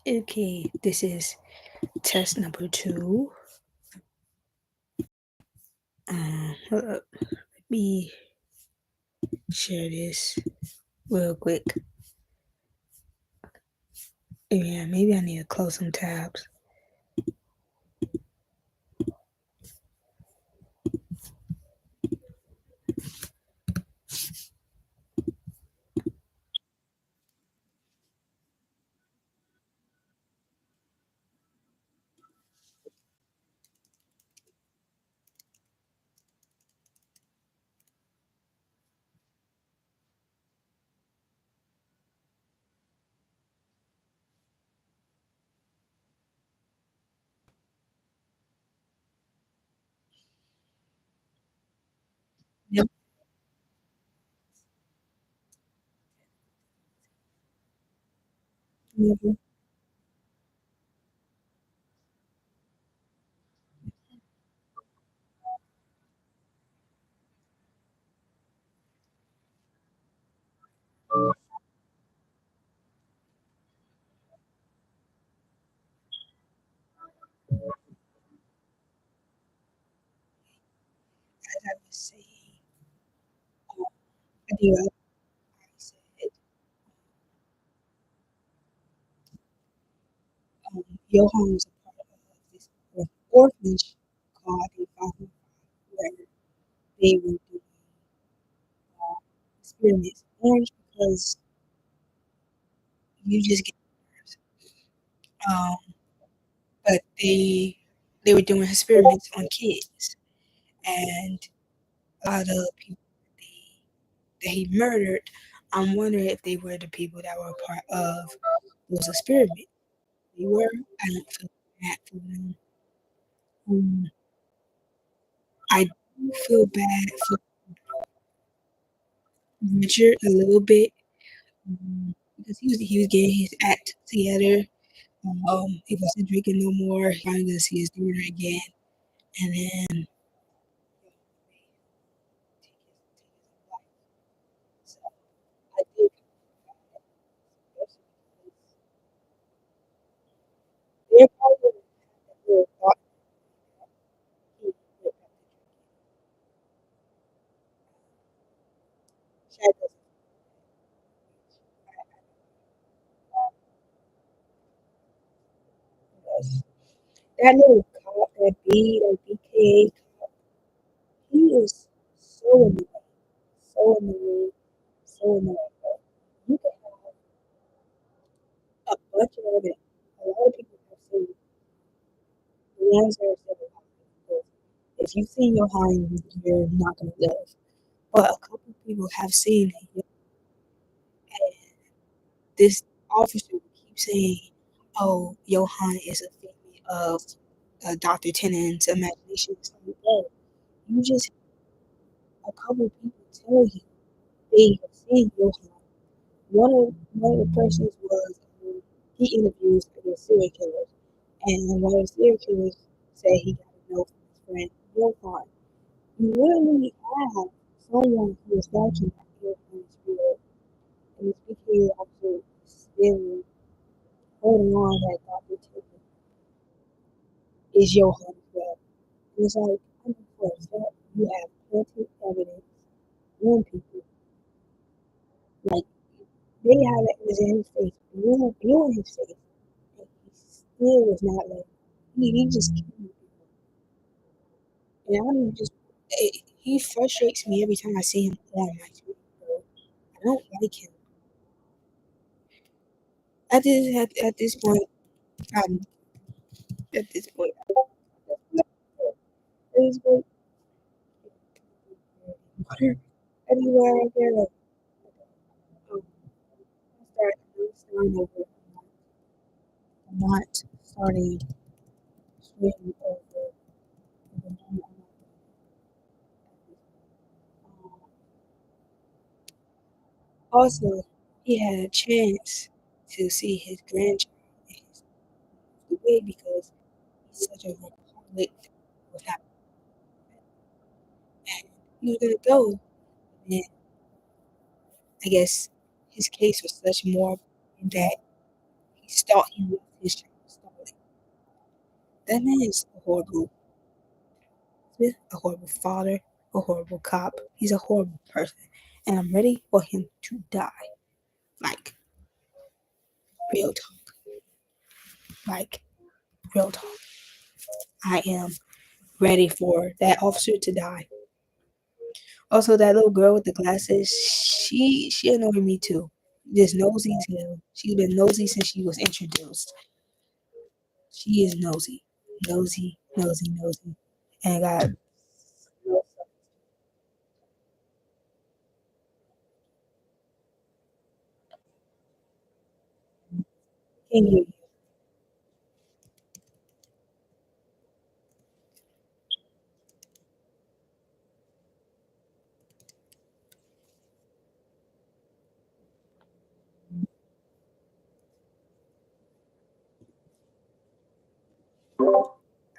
Okay, this is test number two. Hold up. Let me share this real quick. Yeah, maybe I need to close some tabs. Yep. Yep. As I was saying, I do like I said, Johan was a part of this orphanage called the Forma, where they were doing experiments. Orange because you just get nerves. Um, but they were doing experiments on kids, and a lot of people that he murdered. I'm wondering if they were the people that were a part of those experiments. They were. I don't feel bad for them. Um, I do feel bad for Richard a little bit because he was getting his act together. He wasn't drinking no more. He finally gonna see his daughter again, and then so I think they're probably the thought he went back to Chad doesn't. That little cop, that BK, he is so annoying, so annoying, so annoying. But you can have a bunch of other, a lot of people have seen the ones that are still alive. If you see your hind, you're not going to live. But a couple people have seen it. And this officer keeps saying, oh, Johan is a figment of Dr. Tennant's imagination. It's like, bro, you just, a couple people tell you they have seen Johan. One of the persons was he interviews the serial killers, and one of the serial killers said he got a note from his friend Johan. You literally have someone who is vouching that Johan's real, and this PK officer is still holding on that Dr. Tippett is Johan as well. And it's like, I know for a fact you have plenty of evidence on people. Like, they have it was in his face, blue in his face, and he still was not letting. He just killing people. And I'm just, he frustrates me every time I see him on my screen, bro. I don't like him. At this point, um, at this point, it's like water everywhere out there. Like, um, I'm starting over. I'm not starting straight over. Also, he had a chance to see his grandchild and his away because he's such a workaholic without that. He was gonna go, and I guess his case was such more that he thought he left his child stolen. That man is a horrible husband, a horrible father, a horrible cop. He's a horrible person. And I'm ready for him to die. Like, real talk. Like, real talk. I am ready for that officer to die. Also, that little girl with the glasses, she annoyed me too. Just nosy as hell. She's been nosy since she was introduced. She is nosy, nosy, nosy, nosy, and got. Can you?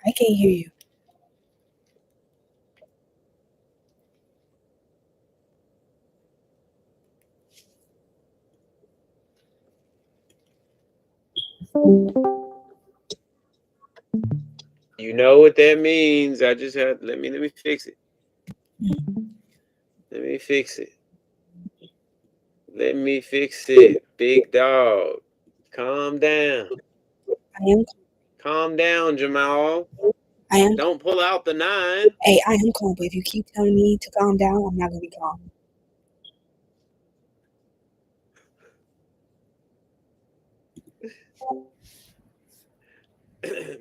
I can't hear you. You know what that means. I just had let me fix it. Let me fix it. Let me fix it. Big dog. Calm down. I am. Calm down, Jamal. I am. Don't pull out the nine. Hey, I am calm. But if you keep telling me to calm down, I'm not gonna be calm.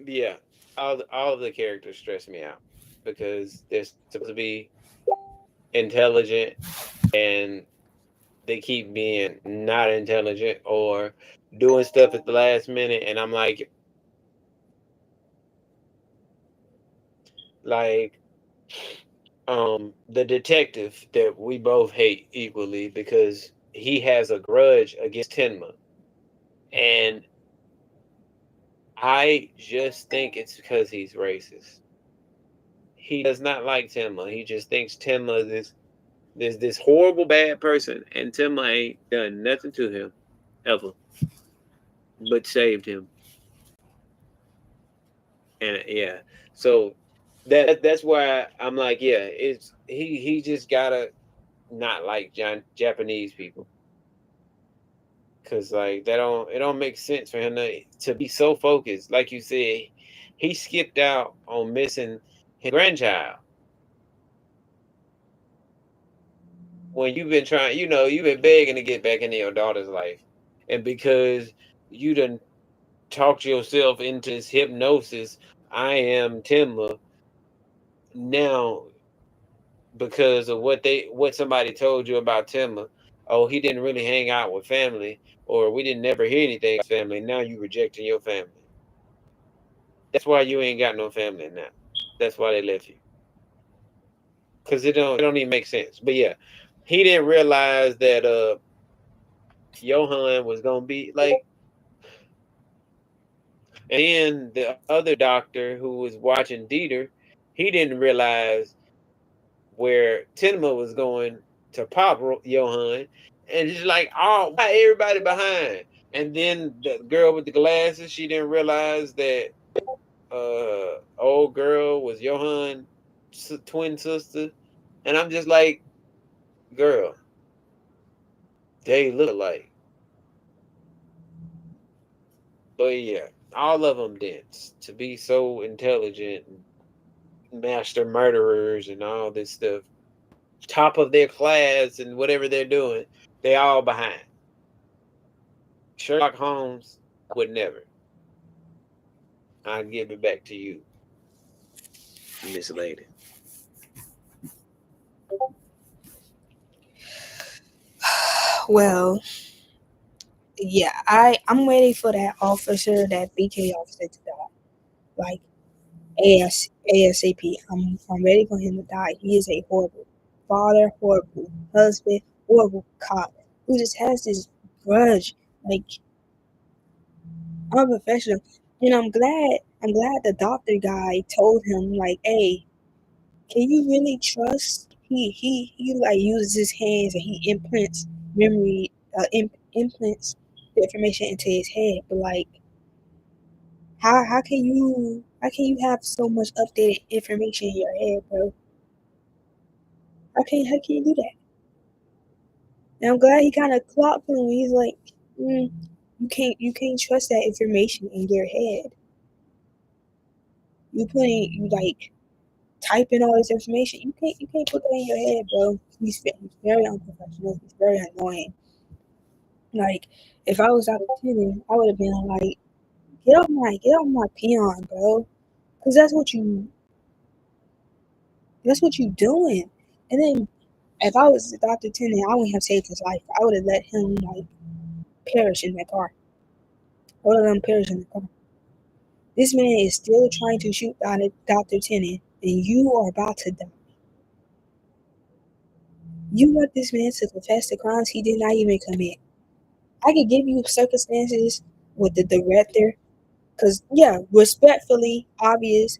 Yeah. All of the characters stress me out because they're supposed to be intelligent and they keep being not intelligent or doing stuff at the last minute, and I'm like the detective that we both hate equally because he has a grudge against Tenma, and I just think it's because he's racist. He does not like Tenma. He just thinks Tenma is this horrible bad person, and Tenma ain't done nothing to him ever, but saved him. And yeah, so that's why I'm like, yeah, it's he just gotta not like Japanese people because like that don't it don't make sense for him to be so focused. Like you said, he skipped out on missing his grandchild when you've been trying, you've been begging to get back into your daughter's life, and because you done talked yourself into this hypnosis, I am Timba now because of what somebody told you about Timba. Oh, he didn't really hang out with family, or we didn't never hear anything about family. Now you rejecting your family. That's why you ain't got no family now. That's why they left you. Cause it don't even make sense. But yeah, he didn't realize that Johan was gonna be like, and then the other doctor who was watching Dieter, he didn't realize where Tinema was going to pop Johan, and just like, oh, why everybody behind? And then the girl with the glasses, she didn't realize that old girl was Johan's twin sister, and I'm just like, girl, they look alike. But yeah, all of them dense to be so intelligent, master murderers, and all this stuff, top of their class, and whatever they're doing, they all behind. Sherlock Holmes would never. I'll give it back to you, Miss Lady. Well, yeah, I'm ready for that officer, that BK officer to die. Like ASAP. I'm ready for him to die. He is a horrible father, horrible husband, horrible cop who just has this grudge. Like, I'm a professional, and I'm glad the doctor guy told him like, hey, can you really trust? He like uses his hands and he implants memory, implants the information into his head. But like, How can you have so much updated information in your head, bro? How can you do that? And I'm glad he kind of clocked him. He's like, mm, you can't trust that information in your head. You like typing all this information. You can't put that in your head, bro. He's very unprofessional. He's very annoying. Like if I was out of tuning, I would have been like, get off my peon, bro. Cause that's what you doing. And then if I was Dr. Tennant, I wouldn't have saved his life. I would have let him like perish in that car. I would have let him perish in the car. This man is still trying to shoot Dr. Tennant, and you are about to die. You want this man to confess to crimes he did not even commit. I could give you circumstances with the director, because, yeah, respectfully, obvious,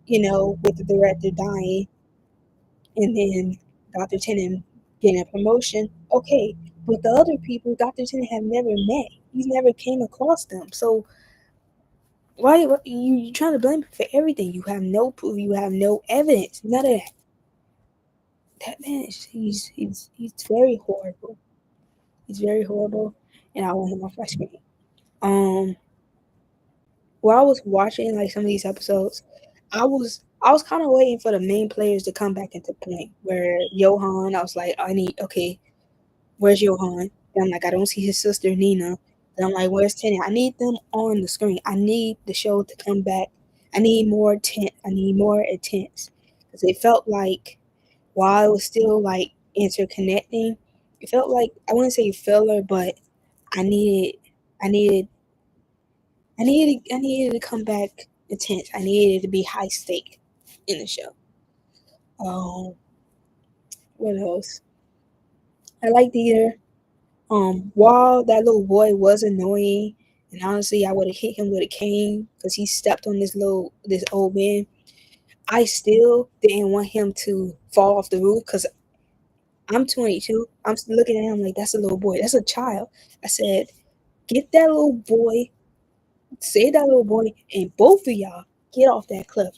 with the director dying and then Dr. Tennant getting a promotion. Okay, but the other people Dr. Tennant have never met. He's never came across them. So why you trying to blame him for everything? You have no proof. You have no evidence. None of that. That man he's very horrible. He's very horrible, and I want him off my screen. Um, while I was watching like some of these episodes, I was kind of waiting for the main players to come back into point. Where Johan, I was like, I need okay, where's Johan? And I'm like, I don't see his sister Nina. And I'm like, where's Tennant? I need them on the screen. I need the show to come back. I need more tent. I need more intense because it felt like while it was still like interconnecting, it felt like I wouldn't say filler, but I needed, I needed, I needed to come back intense. I needed it to be high stake in the show. Um, what else? I like theater. While that little boy was annoying, and honestly, I would have hit him with a cane because he stepped on this old man. I still didn't want him to fall off the roof because I'm 22. I'm looking at him like that's a little boy. That's a child. I said, get that little boy, save that little boy, and both of y'all get off that cliff.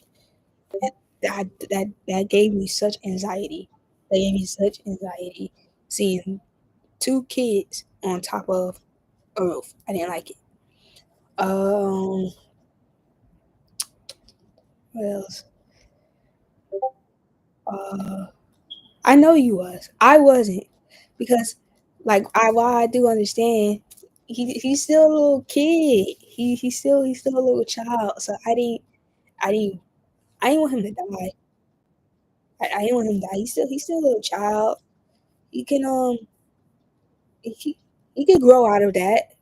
That gave me such anxiety. That gave me such anxiety seeing two kids on top of a roof. I didn't like it. Um, what else? Uh, I know you was. I wasn't because, like, while I do understand, he's still a little kid. He's still a little child. So I didn't want him to die. I didn't want him to die. He's still a little child. He can he he can grow out of that.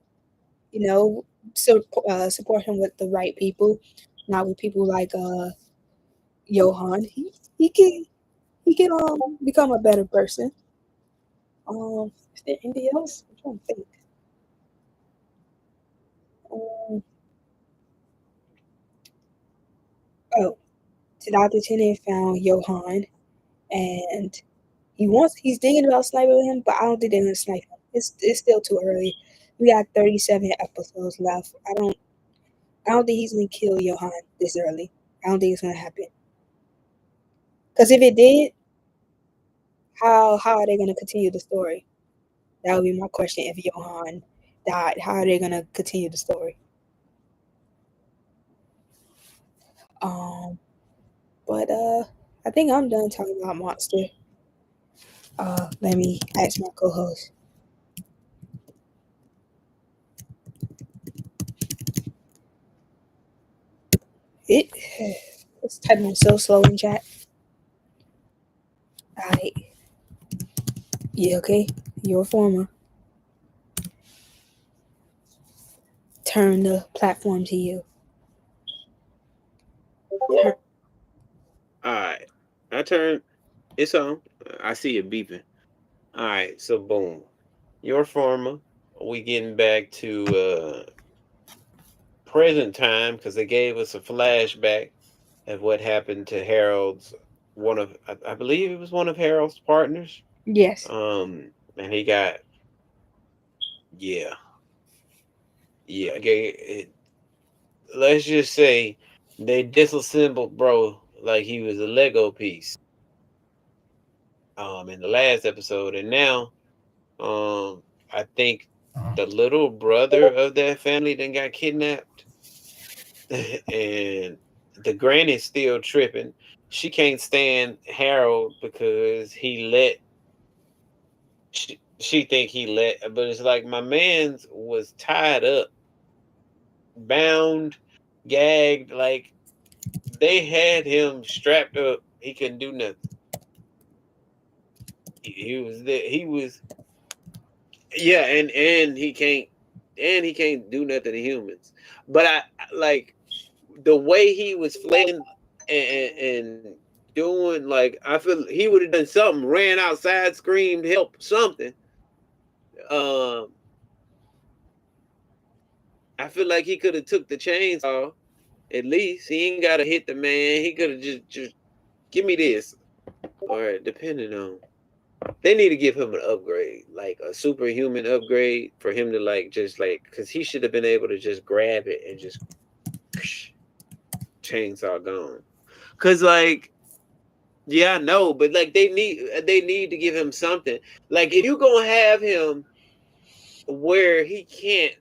You know, so support him with the right people, not with people like Johan. He can become a better person. Is there anything else? I'm trying to think. Um, oh, Dr. Tennant found Johan, and he's thinking about sniping him, but I don't think they're gonna snipe him. It's still too early. We got 37 episodes left. I don't think he's gonna kill Johan this early. I don't think it's gonna happen. Because if it did, how are they gonna continue the story? That would be my question. If Johan died, how are they gonna continue the story? Um, but I think I'm done talking about Monster. Let me ask my co-host. It it's typing so slow in chat. Alright, yeah, okay. Your Forma. Turn the platform to you. Turn. All right. I turn. It's on. I see it beeping. All right. So boom. Your Forma. We getting back to present time because they gave us a flashback of what happened to Harold's I believe it was one of Harold's partners. Yes. And he got yeah, yeah. Okay, let's just say they disassembled bro like he was a Lego piece in the last episode, and now I think the little brother of that family then got kidnapped, and the granny's still tripping. She can't stand Harold because she think he let, but it's like my man's was tied up, bound, gagged, like they had him strapped up. He couldn't do nothing. He was there. He was, yeah, and he can't do nothing to humans. But like the way he was flailing and doing, like I feel he would have done something, ran outside, screamed help, something. Um, I feel like he could have took the chainsaw at least. He ain't gotta hit the man. He could have just give me this, or depending on. They need to give him an upgrade, like a superhuman upgrade, for him to like just like, because he should have been able to just grab it and just chainsaw gone. Cause like, yeah, I know, but like they need to give him something. Like if you gonna have him where he can't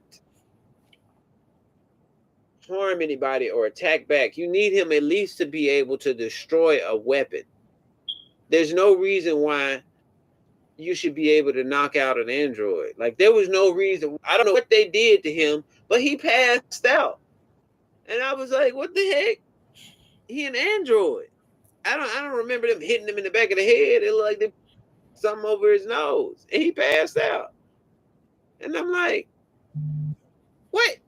harm anybody or attack back, you need him at least to be able to destroy a weapon. There's no reason why you should be able to knock out an android. Like there was no reason. I don't know what they did to him, but he passed out, and I was like, "What the heck? He an android." I don't remember them hitting him in the back of the head. It looked like they put something over his nose, and he passed out. And I'm like, "What?"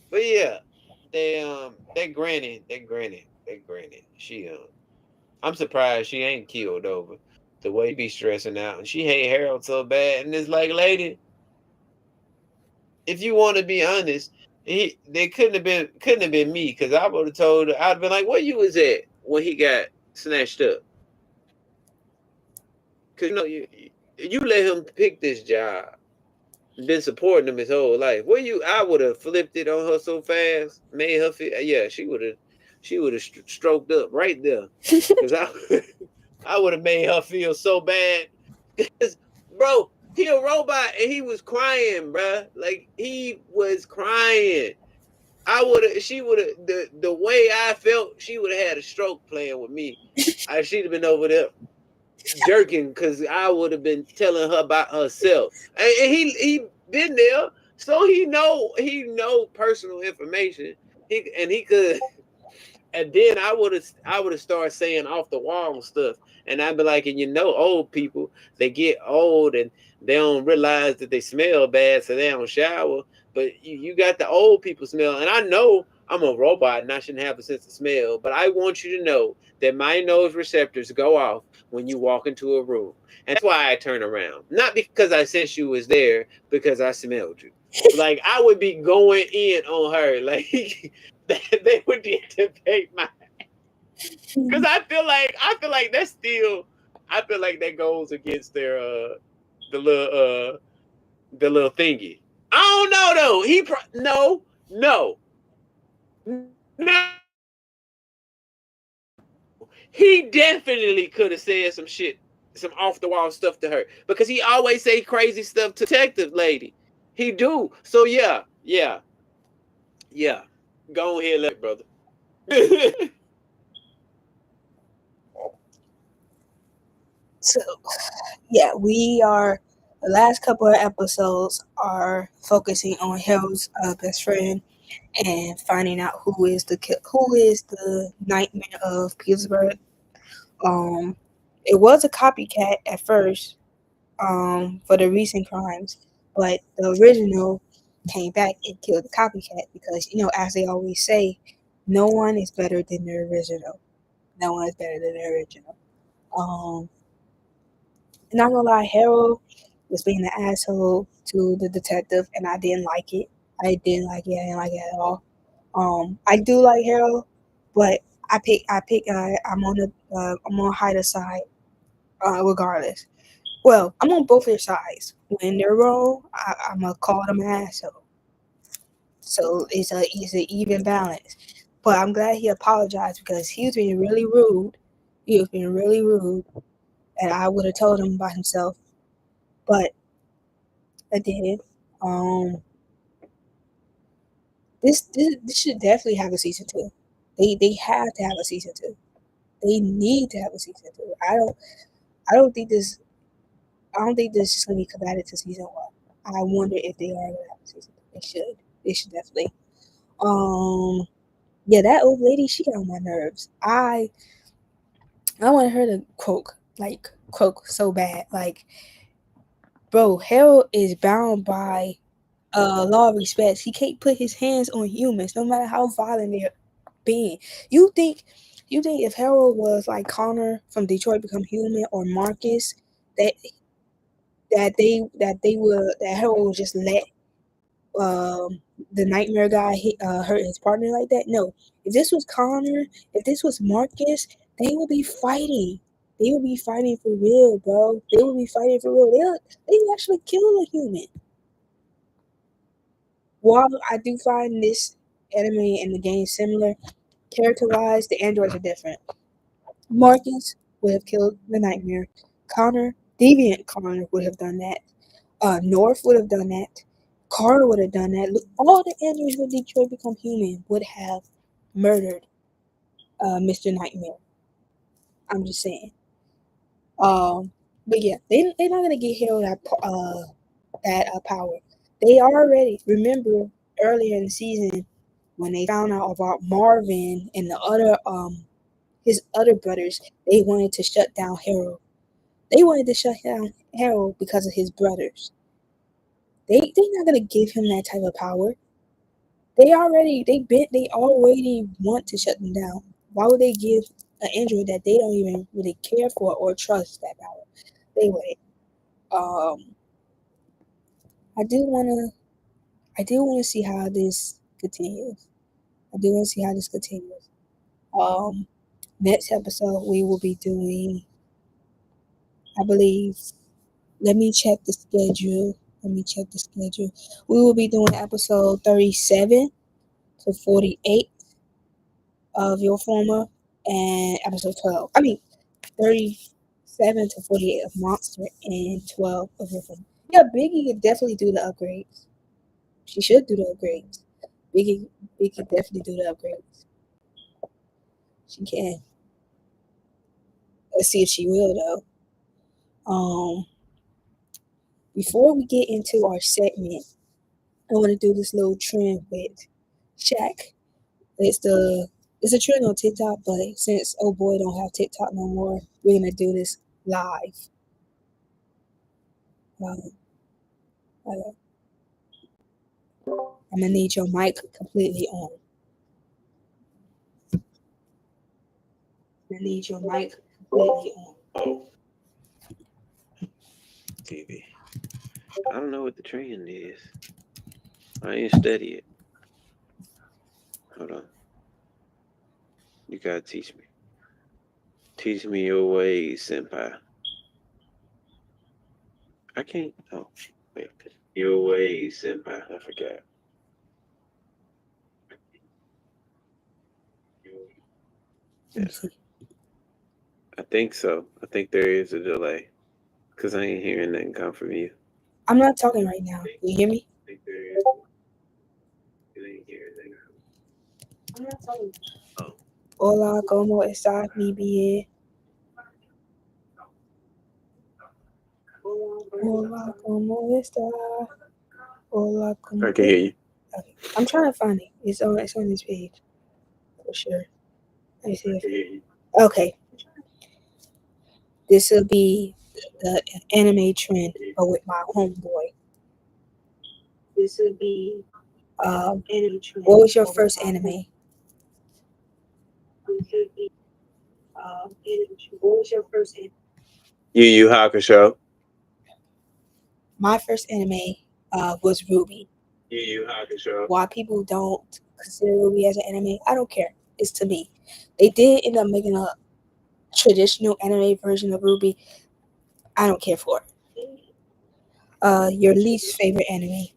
But yeah, that granny. I'm surprised she ain't killed over the way she be stressing out, and she hate Harold so bad. And it's like, lady, if you want to be honest, they couldn't have been me, because I would have told her. I'd have been like, "Where you was at when he got snatched up?" Because you let him pick this job, been supporting him his whole life. Where you? I would have flipped it on her so fast, made her feel. Yeah, she would have stroked up right there, because I would have made her feel so bad. Because, bro, he a robot and he was crying, bro. Like he was crying. I would have. She would have. The way I felt, she would have had a stroke playing with me. She'd have been over there jerking, because I would have been telling her about herself. And he been there, so he know personal information. He could. And then I would have started saying off the wall stuff, and I'd be like, and old people, they get old and they don't realize that they smell bad, so they don't shower. But you got the old people smell, and I know I'm a robot and I shouldn't have a sense of smell, but I want you to know that my nose receptors go off when you walk into a room, and that's why I turn around, not because I sense you was there, because I smelled you. Like I would be going in on her, like they would debate my, because I feel like that's still, I feel like that goes against their the little the little thingy. I don't know though. No, no, he definitely could have said some shit, some off the wall stuff to her, because he always say crazy stuff to detective lady. He do. So yeah. Go ahead, let brother. So yeah, we are. The last couple of episodes are focusing on Harold's best friend and finding out who is the nightmare of Petersburg. Um, it was a copycat at first, for the recent crimes, but the original came back and killed the copycat because, as they always say, no one is better than the original. No one is better than the original. Um, Not gonna lie, Harold was being an asshole to the detective, and I didn't like it. I didn't like it. I didn't like it at all. I do like Harold, but I'm on Hyder's side, regardless. Well, I'm on both their sides. When they're wrong, I'm gonna call them an asshole. So it's an even balance. But I'm glad he apologized because he was being really rude. He was being really rude, and I would have told him by himself, but I didn't. Um, this should definitely have a season two. They have to have a season two. They need to have a season two. I don't think this I don't think this is gonna be combated to season one. I wonder if they are gonna have a season two. They should. They should definitely. Um yeah, that old lady, she got on my nerves. I wanted her to croak so bad. Like, bro, Harold is bound by law of respect. He can't put his hands on humans, no matter how violent they're being. You think you think if Harold was like Connor from Detroit Become Human or Marcus, that that Harold would just let the nightmare guy hurt his partner like that? No. If this was Connor, if this was Marcus, they would be fighting. They would be fighting for real, bro. They would be fighting for real. They would actually kill a human. While I do find this anime and the game similar, character wise, the androids are different. Marcus would have killed the nightmare. Connor, deviant Connor, would have done that. North would have done that. Carter would have done that. Look, all the androids with Detroit Become Human would have murdered Mr. Nightmare. I'm just saying. But yeah, they're not gonna get Harold that power. They already remember earlier in the season when they found out about Marvin and the other his other brothers. They wanted to shut down Harold. They wanted to shut down Harold because of his brothers. They're not gonna give him that type of power. They already want to shut them down. Why would they give an android that they don't even really care for or trust that power? They would. Um, I do wanna I do wanna see how this continues. I do wanna see how this continues. Um, Next episode we will be doing, I believe. Let me check the schedule. Let me check the schedule. We will be doing episode 37 to 48 of your Forma and episode 12. I mean, 37 to 48 of Monster and 12 of your Forma. Yeah, Biggie could definitely do the upgrades. She should do the upgrades. Biggie, Biggie could definitely do the upgrades. She can. Let's see if she will though. Before we get into our segment, I want to do this little trend with Shaq. It's the it's a trend on TikTok, but since oh boy don't have TikTok no more, we're gonna do this live. Um, uh, I'm gonna need your mic completely on. I'm gonna need your mic completely on. Oh, TV. I don't know what the trend is. I ain't study it. Hold on. You gotta teach me. Teach me your ways, senpai. I can't. Oh, wait. Your ways, senpai. I forgot. Let Yeah, me see. I think so. I think there is a delay because I ain't hearing nothing come from you. I'm not talking right now. You hear me? I think there is. You ain't hearing nothing. I'm not talking. Oh, Hola, como estás, mi bien? Hola, como estás? Hola, I como. can hear you. Okay. I'm trying to find it. It's on this page for sure. Let me see I if. can hear you. Okay, this will be the anime trend, but with my homeboy. This would be anime trend. What was your first anime? What was your first anime? Yu Yu Hakusho. My first anime was Ruby. Yu Yu Hakusho. Why people don't consider Ruby as an anime, I don't care. It's to me. They did end up making a traditional anime version of Ruby. I don't care for it. Your least favorite anime?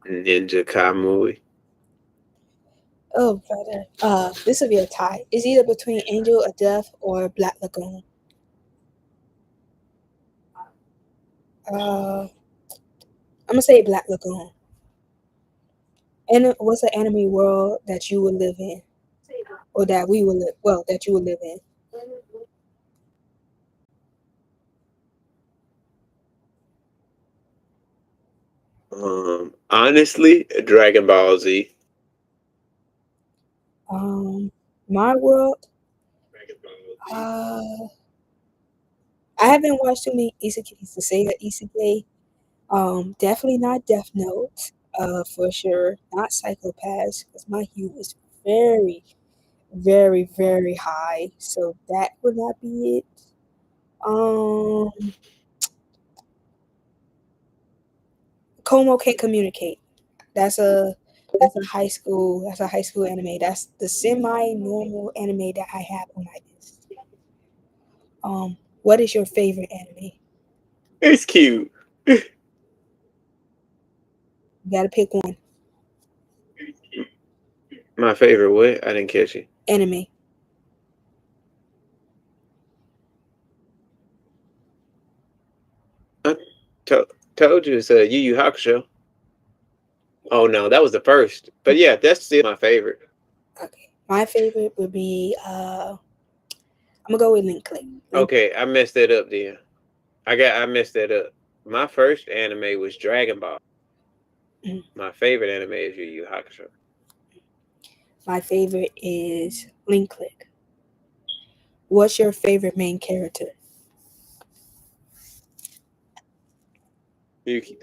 Ninja Kamui. Oh, brother. This will be a tie. It's either between Angel of Death or Black Lagoon. I'm gonna say Black Lagoon. And what's an anime world that you would live in, or that we would live? Well, that you would live in. Honestly, Dragon Ball Z. Um, my world. Uh, I haven't watched too many isekais to say that isekai. Definitely not Death Note. For sure, not Psychopaths, because my hue is very, very, very high. So that would not be it. Um, Como can't communicate. That's a that's a high school anime. That's the semi normal anime that I have on my list. What is your favorite anime? It's cute. You gotta pick one. My favorite what? I didn't catch it. Anime. I to- told you it's Yu Yu Hakusho. Oh no, that was the first. But yeah, that's still my favorite. Okay. My favorite would be I'm gonna go with Link Click. Link. Okay, I messed that up then. I messed that up. My first anime was Dragon Ball. Mm. My favorite anime is Yu Yu Hakusho. My favorite is Link Click. What's your favorite main character? Yuki.